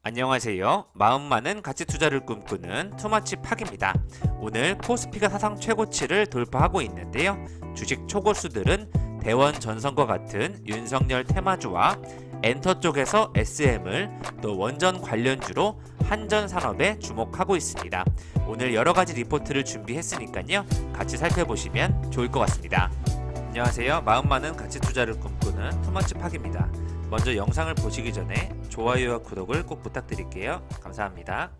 안녕하세요. 마음 많은 가치 투자를 꿈꾸는 투마치 팍입니다. 오늘 코스피가 사상 최고치를 돌파하고 있는데요. 주식 초고수들은 대원 전선과 같은 윤석열 테마주와 엔터 쪽에서 SM을 또 원전 관련주로 한전 산업에 주목하고 있습니다. 오늘 여러 가지 리포트를 준비했으니까요. 같이 살펴보시면 좋을 것 같습니다. 안녕하세요. 마음 많은 가치 투자를 꿈꾸는 투마치 팍입니다. 먼저 영상을 보시기 전에 좋아요와 구독을 꼭 부탁드릴게요. 감사합니다.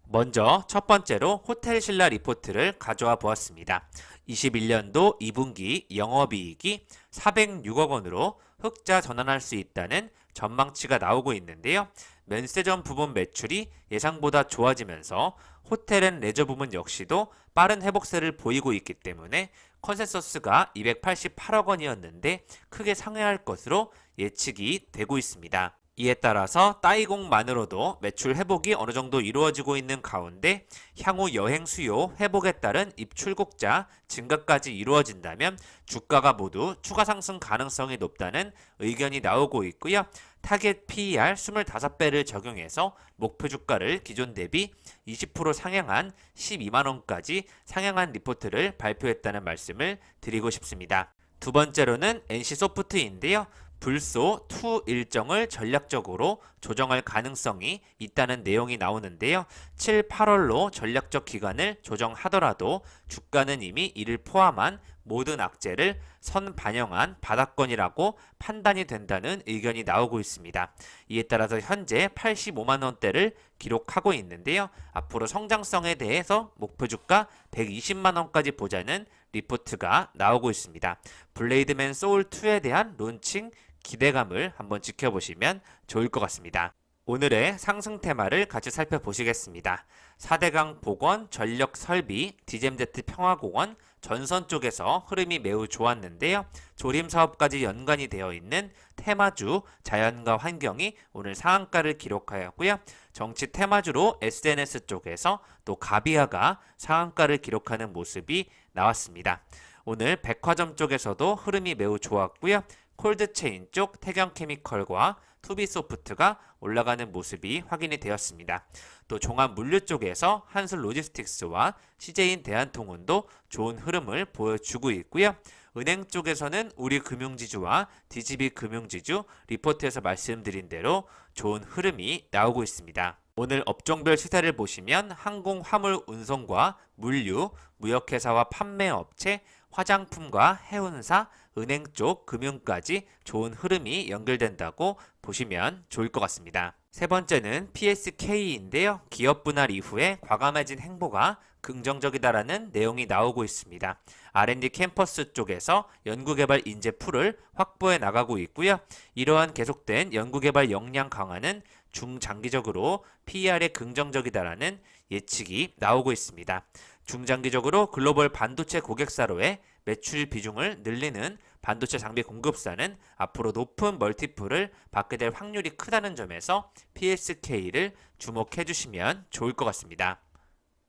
먼저 첫 번째로 호텔신라 리포트를 가져와 보았습니다. 21년도 2분기 영업이익이 406억 원으로 흑자 전환할 수 있다는 전망치가 나오고 있는데요. 면세점 부문 매출이 예상보다 좋아지면서 호텔 앤 레저 부문 역시도 빠른 회복세를 보이고 있기 때문에 컨센서스가 288억 원이었는데 크게 상회할 것으로 예측이 되고 있습니다. 이에 따라서 따이공만으로도 매출 회복이 어느 정도 이루어지고 있는 가운데 향후 여행 수요 회복에 따른 입출국자 증가까지 이루어진다면 주가가 모두 추가 상승 가능성이 높다는 의견이 나오고 있고요. 타겟 PER 25배를 적용해서 목표 주가를 기존 대비 20% 상향한 12만원까지 상향한 리포트를 발표했다는 말씀을 드리고 싶습니다. 두 번째로는 NC소프트인데요. 불소 2 일정을 전략적으로 조정할 가능성이 있다는 내용이 나오는데요. 7, 8월로 전략적 기간을 조정하더라도 주가는 이미 이를 포함한 모든 악재를 선반영한 바닥권이라고 판단이 된다는 의견이 나오고 있습니다. 이에 따라서 현재 85만원대를 기록하고 있는데요. 앞으로 성장성에 대해서 목표 주가 120만원까지 보자는 리포트가 나오고 있습니다. 블레이드맨 소울2에 대한 론칭 기대감을 한번 지켜보시면 좋을 것 같습니다. 오늘의 상승 테마를 같이 살펴보시겠습니다. 4대강 복원, 전력 설비, DZZ 평화공원, 전선 쪽에서 흐름이 매우 좋았는데요. 조림 사업까지 연관이 되어 있는 테마주 자연과 환경이 오늘 상한가를 기록하였고요. 정치 테마주로 SNS 쪽에서 또 가비아가 상한가를 기록하는 모습이 나왔습니다. 오늘 백화점 쪽에서도 흐름이 매우 좋았고요. 콜드체인 쪽 태경케미컬과 투비소프트가 올라가는 모습이 확인이 되었습니다. 또 종합물류 쪽에서 한솔로지스틱스와 CJ인 대한통운도 좋은 흐름을 보여주고 있고요. 은행 쪽에서는 우리금융지주와 DGB금융지주 리포트에서 말씀드린 대로 좋은 흐름이 나오고 있습니다. 오늘 업종별 시세를 보시면 항공, 화물, 운송과 물류, 무역회사와 판매업체, 화장품과 해운사, 은행 쪽 금융까지 좋은 흐름이 연결된다고 보시면 좋을 것 같습니다. 세 번째는 PSK인데요. 기업 분할 이후에 과감해진 행보가 긍정적이다라는 내용이 나오고 있습니다. R&D 캠퍼스 쪽에서 연구개발 인재 풀을 확보해 나가고 있고요. 이러한 계속된 연구개발 역량 강화는 중장기적으로 PER에 긍정적이다라는 예측이 나오고 있습니다. 중장기적으로 글로벌 반도체 고객사로의 매출 비중을 늘리는 반도체 장비 공급사는 앞으로 높은 멀티플을 받게 될 확률이 크다는 점에서 PSK를 주목해 주시면 좋을 것 같습니다.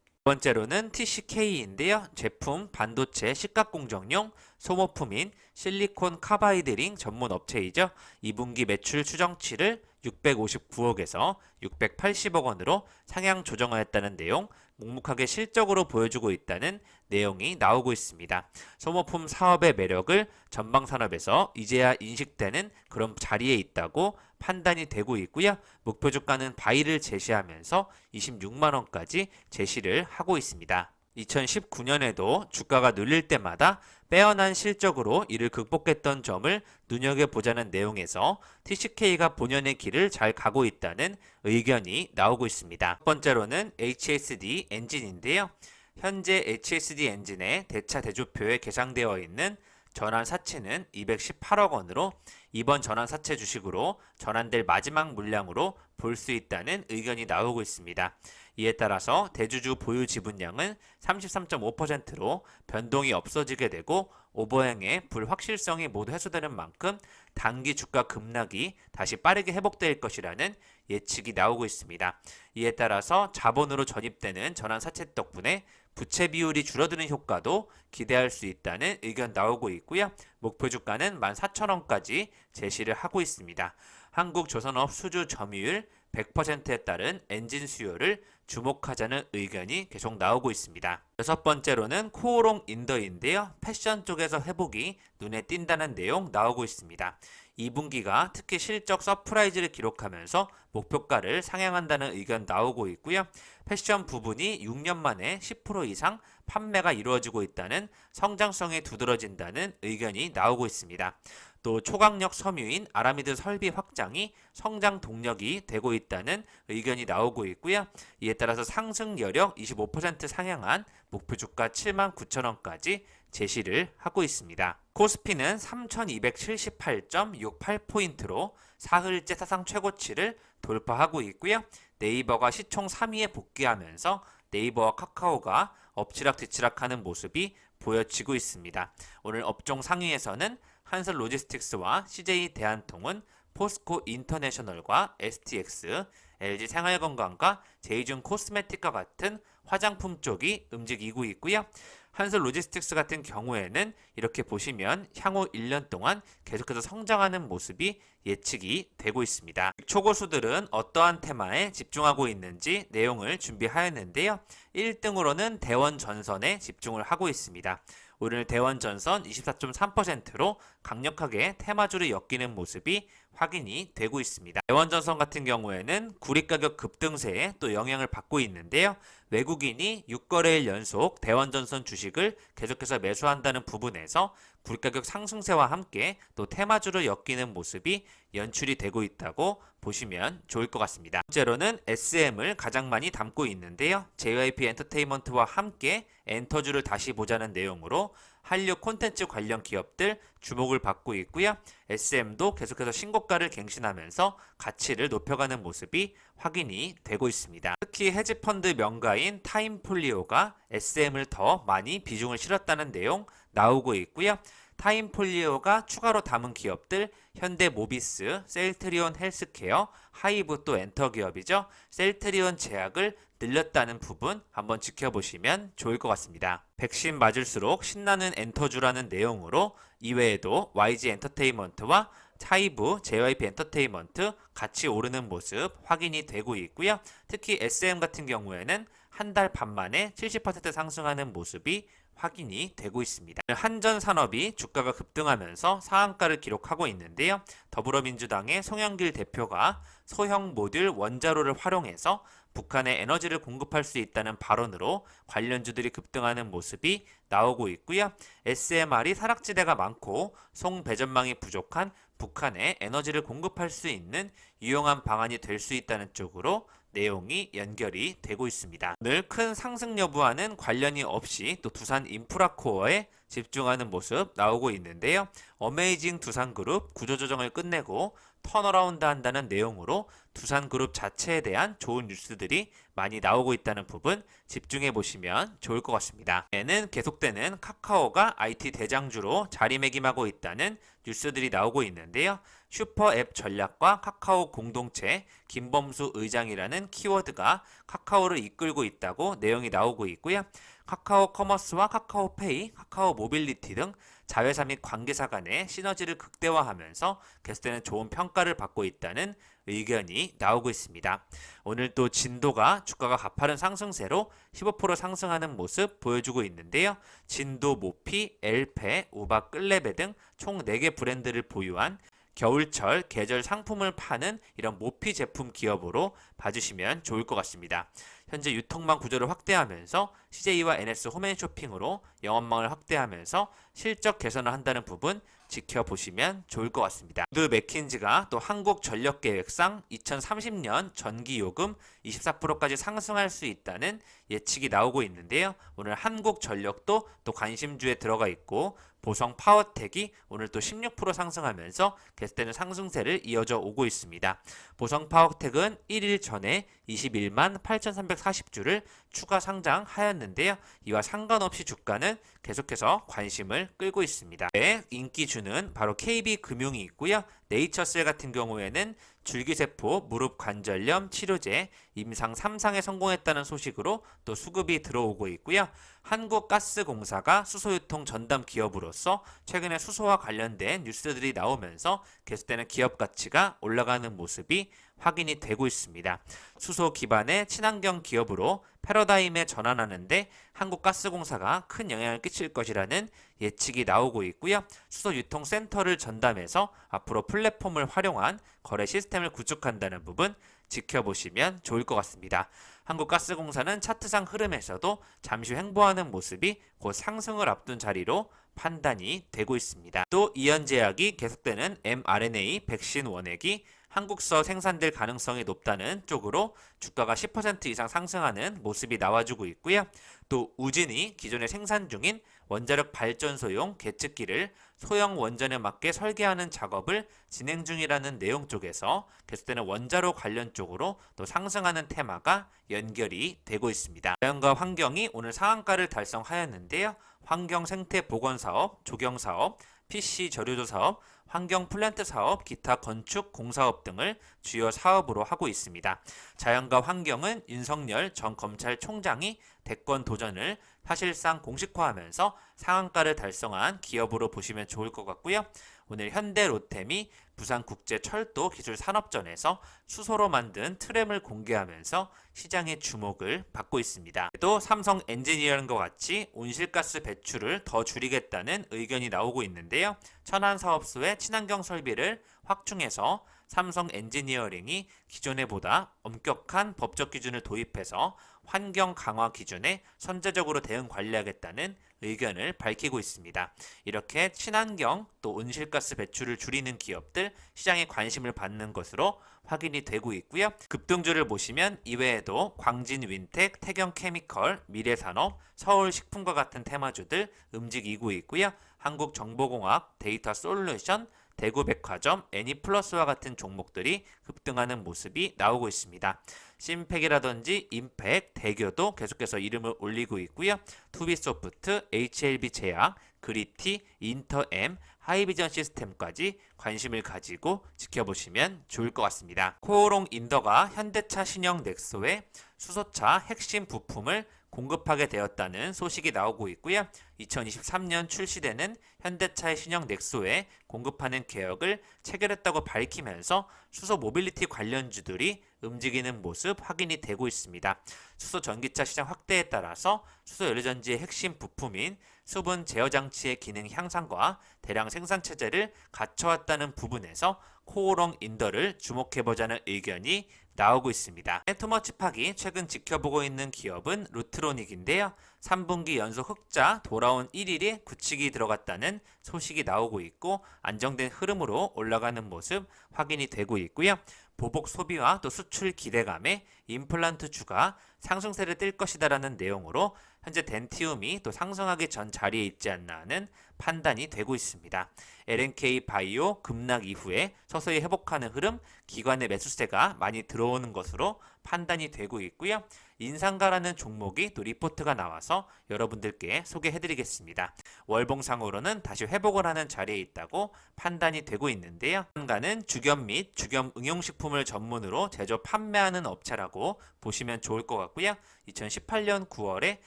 두 번째로는 TCK인데요. 제품 반도체 식각공정용 소모품인 실리콘 카바이드링 전문 업체이죠. 2분기 매출 추정치를 659억에서 680억 원으로 상향 조정하였다는 내용, 묵묵하게 실적으로 보여주고 있다는 내용이 나오고 있습니다. 소모품 사업의 매력을 전방산업에서 이제야 인식되는 그런 자리에 있다고 판단이 되고 있고요. 목표 주가는 바이를 제시하면서 26만원까지 제시를 하고 있습니다. 2019년에도 주가가 눌릴 때마다 빼어난 실적으로 이를 극복했던 점을 눈여겨보자는 내용에서 TCK가 본연의 길을 잘 가고 있다는 의견이 나오고 있습니다. 첫 번째로는 HSD 엔진인데요. 현재 HSD 엔진의 대차 대조표에 계상되어 있는 전환 사채는 218억 원으로 이번 전환 사채 주식으로 전환될 마지막 물량으로 볼 수 있다는 의견이 나오고 있습니다. 이에 따라서 대주주 보유 지분량은 33.5%로 변동이 없어지게 되고 오버행의 불확실성이 모두 해소되는 만큼 단기 주가 급락이 다시 빠르게 회복될 것이라는 예측이 나오고 있습니다. 이에 따라서 자본으로 전입되는 전환 사채 덕분에 부채 비율이 줄어드는 효과도 기대할 수 있다는 의견 나오고 있고요. 목표 주가는 14,000원까지 제시를 하고 있습니다. 한국조선업 수주 점유율 100%에 따른 엔진 수요를 주목하자는 의견이 계속 나오고 있습니다. 여섯 번째로는 코오롱 인더인데요. 패션 쪽에서 회복이 눈에 띈다는 내용 나오고 있습니다. 2분기가 특히 실적 서프라이즈를 기록하면서 목표가를 상향한다는 의견 나오고 있고요. 패션 부분이 6년 만에 10% 이상 판매가 이루어지고 있다는 성장성이 두드러진다는 의견이 나오고 있습니다. 또 초강력 섬유인 아라미드 설비 확장이 성장 동력이 되고 있다는 의견이 나오고 있고요. 이에 따라서 상승 여력 25% 상향한 목표 주가 79,000원까지 제시를 하고 있습니다. 코스피는 3278.68포인트로 사흘째 사상 최고치를 돌파하고 있고요. 네이버가 시총 3위에 복귀하면서 네이버와 카카오가 엎치락뒤치락하는 모습이 보여지고 있습니다. 오늘 업종 상위에서는 한솔 로지스틱스와 CJ 대한통운, 포스코 인터내셔널과 STX, LG 생활건강과 제이준 코스메틱과 같은 화장품 쪽이 움직이고 있고요. 한솔 로지스틱스 같은 경우에는 이렇게 보시면 향후 1년 동안 계속해서 성장하는 모습이 예측이 되고 있습니다. 초고수들은 어떠한 테마에 집중하고 있는지 내용을 준비하였는데요. 1등으로는 대원전선에 집중을 하고 있습니다. 오늘 대원전선 24.3%로 강력하게 테마주를 엮이는 모습이 확인이 되고 있습니다. 대원전선 같은 경우에는 구리 가격 급등세에 또 영향을 받고 있는데요. 외국인이 6거래일 연속 대원전선 주식을 계속해서 매수한다는 부분에서 구리 가격 상승세와 함께 또 테마주를 엮이는 모습이 연출이 되고 있다고 보시면 좋을 것 같습니다. 번째로는 SM을 가장 많이 담고 있는데요. JYP 엔터테인먼트와 함께 엔터주를 다시 보자는 내용으로 한류 콘텐츠 관련 기업들 주목을 받고 있고요. SM도 계속해서 신고가를 갱신하면서 가치를 높여가는 모습이 확인이 되고 있습니다. 특히 헤지펀드 명가인 타임폴리오가 SM을 더 많이 비중을 실었다는 내용 나오고 있고요. 타임폴리오가 추가로 담은 기업들 현대모비스, 셀트리온 헬스케어, 하이브 또 엔터 기업이죠. 셀트리온 제약을 늘렸다는 부분 한번 지켜보시면 좋을 것 같습니다. 백신 맞을수록 신나는 엔터주라는 내용으로 이외에도 YG 엔터테인먼트와 하이브, JYP 엔터테인먼트 같이 오르는 모습 확인이 되고 있고요. 특히 SM 같은 경우에는 한 달 반 만에 70% 상승하는 모습이 확인이 되고 있습니다. 한전산업이 주가가 급등하면서 상한가를 기록하고 있는데요. 더불어민주당의 송영길 대표가 소형 모듈 원자로를 활용해서 북한에 에너지를 공급할 수 있다는 발언으로 관련주들이 급등하는 모습이 나오고 있고요. SMR이 사락지대가 많고 송배전망이 부족한 북한에 에너지를 공급할 수 있는 유용한 방안이 될 수 있다는 쪽으로 내용이 연결이 되고 있습니다. 오늘 큰 상승 여부와는 관련이 없이 또 두산 인프라코어에 집중하는 모습 나오고 있는데요. 어메이징 두산그룹 구조조정을 끝내고 턴어라운드 한다는 내용으로 두산그룹 자체에 대한 좋은 뉴스들이 많이 나오고 있다는 부분 집중해 보시면 좋을 것 같습니다. 에는 계속되는 카카오가 IT 대장주로 자리매김하고 있다는 뉴스들이 나오고 있는데요. 슈퍼앱 전략과 카카오 공동체 김범수 의장이라는 키워드가 카카오를 이끌고 있다고 내용이 나오고 있고요. 카카오 커머스와 카카오페이, 카카오 모빌리티 등 자회사 및 관계사 간의 시너지를 극대화하면서 계속되는 좋은 평가를 받고 있다는 의견이 나오고 있습니다. 오늘 또 진도가 주가가 가파른 상승세로 15% 상승하는 모습 보여주고 있는데요. 진도, 모피, 엘페, 우박, 끌레베 등 총 4개 브랜드를 보유한 겨울철 계절 상품을 파는 이런 모피 제품 기업으로 봐주시면 좋을 것 같습니다. 현재 유통망 구조를 확대하면서 CJ와 NS 홈앤쇼핑으로 영업망을 확대하면서 실적 개선을 한다는 부분 지켜보시면 좋을 것 같습니다. 우드 맥킨지가 또 한국전력계획상 2030년 전기요금 24%까지 상승할 수 있다는 예측이 나오고 있는데요. 오늘 한국전력도 또 관심주에 들어가 있고 보성 파워텍이 오늘 또 16% 상승하면서 계속되는 상승세를 이어져 오고 있습니다. 보성 파워텍은 1일 전에 21만 8,340주를 추가 상장하였는데요. 이와 상관없이 주가는 계속해서 관심을 끌고 있습니다. 네, 인기주는 바로 KB금융이 있고요. 네이처셀 같은 경우에는 줄기세포 무릎 관절염 치료제 임상 3상에 성공했다는 소식으로 또 수급이 들어오고 있고요. 한국가스공사가 수소유통 전담 기업으로서 최근에 수소와 관련된 뉴스들이 나오면서 계속되는 기업 가치가 올라가는 모습이 확인이 되고 있습니다. 수소 기반의 친환경 기업으로 패러다임에 전환하는데 한국가스공사가 큰 영향을 끼칠 것이라는 예측이 나오고 있고요. 수소 유통센터를 전담해서 앞으로 플랫폼을 활용한 거래 시스템을 구축한다는 부분 지켜보시면 좋을 것 같습니다. 한국가스공사는 차트상 흐름에서도 잠시 횡보하는 모습이 곧 상승을 앞둔 자리로 판단이 되고 있습니다. 또 이연제약이 계속되는 mRNA 백신 원액이 한국서 생산될 가능성이 높다는 쪽으로 주가가 10% 이상 상승하는 모습이 나와주고 있고요. 또 우진이 기존에 생산 중인 원자력 발전소용 계측기를 소형 원전에 맞게 설계하는 작업을 진행 중이라는 내용 쪽에서 계속되는 원자로 관련 쪽으로 또 상승하는 테마가 연결이 되고 있습니다. 자연과 환경이 오늘 상한가를 달성하였는데요. 환경 생태 보건 사업, 조경 사업, PC 저류도 사업, 환경 플랜트 사업, 기타 건축 공사업 등을 주요 사업으로 하고 있습니다. 자연과 환경은 윤석열 전 검찰총장이 대권 도전을 사실상 공식화하면서 상한가를 달성한 기업으로 보시면 좋을 것 같고요. 오늘 현대 로템이 부산국제철도 기술산업전에서 수소로 만든 트램을 공개하면서 시장의 주목을 받고 있습니다. 또 삼성 엔지니어링과 같이 온실가스 배출을 더 줄이겠다는 의견이 나오고 있는데요. 천안사업소의 친환경 설비를 확충해서 삼성 엔지니어링이 기존에 보다 엄격한 법적 기준을 도입해서 환경 강화 기준에 선제적으로 대응 관리하겠다는 의견을 밝히고 있습니다. 이렇게 친환경 또 온실가스 배출을 줄이는 기업들 시장에 관심을 받는 것으로 확인이 되고 있고요. 급등주를 보시면 이외에도 광진윈텍, 태경케미컬, 미래산업, 서울식품과 같은 테마주들 움직이고 있고요. 한국정보공학, 데이터솔루션, 대구백화점, 애니플러스와 같은 종목들이 급등하는 모습이 나오고 있습니다. 심팩이라든지 임팩, 대교도 계속해서 이름을 올리고 있고요. 투비소프트, HLB제약, 그리티, 인터엠, 하이비전 시스템까지 관심을 가지고 지켜보시면 좋을 것 같습니다. 코오롱 인더가 현대차 신형 넥소에 수소차 핵심 부품을 공급하게 되었다는 소식이 나오고 있고요. 2023년 출시되는 현대차의 신형 넥소에 공급하는 계약을 체결했다고 밝히면서 수소 모빌리티 관련주들이 움직이는 모습 확인이 되고 있습니다. 수소 전기차 시장 확대에 따라서 수소 연료전지의 핵심 부품인 수분 제어 장치의 기능 향상과 대량 생산 체제를 갖춰왔다는 부분에서 코오롱 인더를 주목해보자는 의견이 나오고 있습니다. 투머치팍이 최근 지켜보고 있는 기업은 루트로닉인데요. 3분기 연속 흑자 돌아온 1일에 굳히기 들어갔다는 소식이 나오고 있고 안정된 흐름으로 올라가는 모습 확인이 되고 있고요. 보복 소비와 또 수출 기대감에 임플란트주가 상승세를 띨 것이다라는 내용으로 현재 덴티움이 또 상승하기 전 자리에 있지 않나 하는 판단이 되고 있습니다. LNK 바이오 급락 이후에 서서히 회복하는 흐름, 기관의 매수세가 많이 들어오는 것으로 판단이 되고 있고요. 인상가라는 종목이 또 리포트가 나와서 여러분들께 소개해드리겠습니다. 월봉상으로는 다시 회복을 하는 자리에 있다고 판단이 되고 있는데요. 인상가는 주겸 및 주겸 응용식품을 전문으로 제조 판매하는 업체라고 보시면 좋을 것 같고요. 2018년 9월에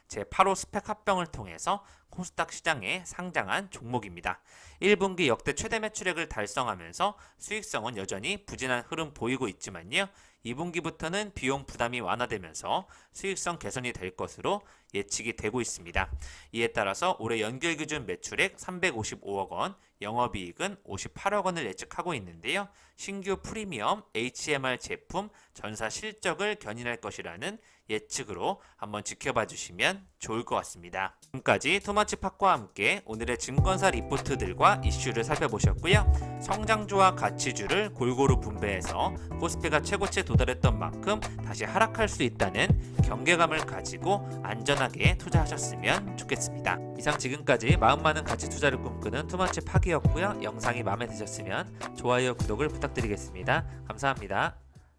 제8호 스펙 합병을 통해서 코스닥 시장에 상장한 종목입니다. 1분기 역대 최대 매출액을 달성하면서 수익성은 여전히 부진한 흐름 보이고 있지만요. 2분기부터는 비용 부담이 완화되면서 수익성 개선이 될 것으로 예측이 되고 있습니다. 이에 따라서 올해 연결 기준 매출액 355억 원, 영업이익은 58억 원을 예측하고 있는데요. 신규 프리미엄 HMR 제품 전사 실적을 견인할 것이라는 예측으로 한번 지켜봐 주시면 좋을 것 같습니다. 지금까지 투머치팍과 함께 오늘의 증권사 리포트들과 이슈를 살펴보셨고요. 성장주와 가치주를 골고루 분배해서 코스피가 최고치에 도달했던 만큼 다시 하락할 수 있다는 경계감을 가지고 안전하게 투자하셨으면 좋겠습니다. 이상 지금까지 마음 많은 가치 투자를 꿈꾸는 투머치팍이었고요. 영상이 마음에 드셨으면 좋아요, 구독을 부탁드리겠습니다. 감사합니다.